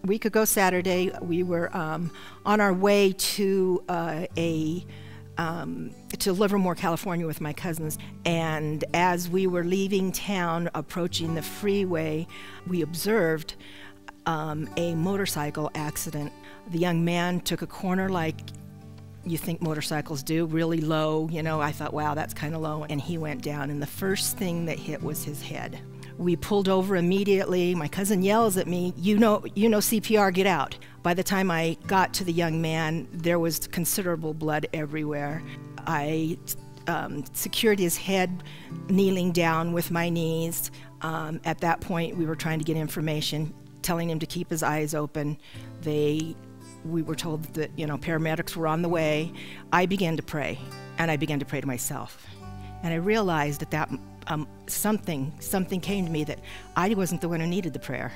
week ago Saturday, we were on our way to to Livermore, California with my cousins. And as we were leaving town, approaching the freeway, we observed a motorcycle accident. The young man took a corner like you think motorcycles do, really low. You know, I thought, wow, that's kind of low. And he went down, and the first thing that hit was his head. We pulled over immediately. My cousin yells at me, you know CPR, get out. By the time I got to the young man, there was considerable blood everywhere. I secured his head, kneeling down with my knees. At that point, we were trying to get information, telling him to keep his eyes open. We were told that, paramedics were on the way. I began to pray, and I began to pray to myself. And I realized that something came to me that I wasn't the one who needed the prayer.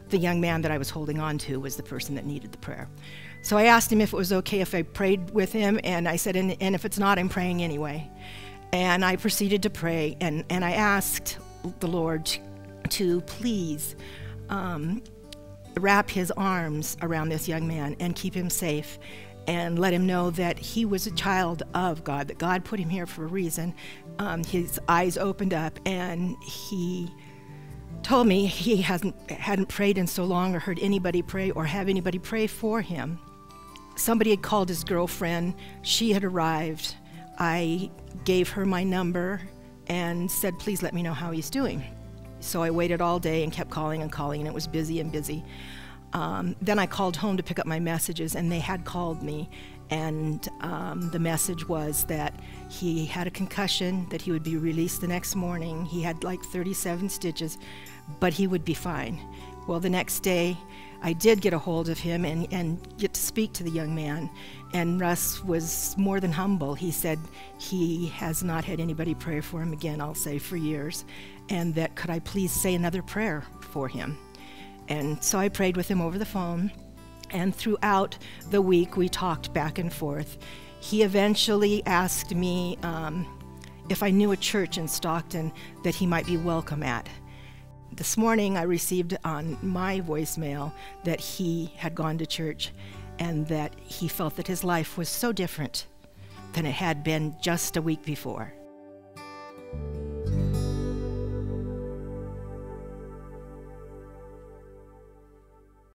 The young man that I was holding on to was the person that needed the prayer. So I asked him if it was okay if I prayed with him, and I said, and if it's not, I'm praying anyway. And I proceeded to pray, and I asked the Lord to please wrap his arms around this young man and keep him safe, and let him know that he was a child of God, that God put him here for a reason. His eyes opened up, and he told me he hadn't prayed in so long, or heard anybody pray, or have anybody pray for him. Somebody had called his girlfriend. She had arrived. I gave her my number and said, please let me know how he's doing. So I waited all day and kept calling and calling, and it was busy and busy. Then I called home to pick up my messages, and they had called me, and the message was that he had a concussion, that he would be released the next morning. He had like 37 stitches, but he would be fine. Well, the next day, I did get a hold of him and get to speak to the young man, and Russ was more than humble. He said he has not had anybody pray for him again, I'll say, for years, and that could I please say another prayer for him. And so I prayed with him over the phone, and throughout the week we talked back and forth. He eventually asked me if I knew a church in Stockton that he might be welcome at. This morning I received on my voicemail that he had gone to church, and that he felt that his life was so different than it had been just a week before.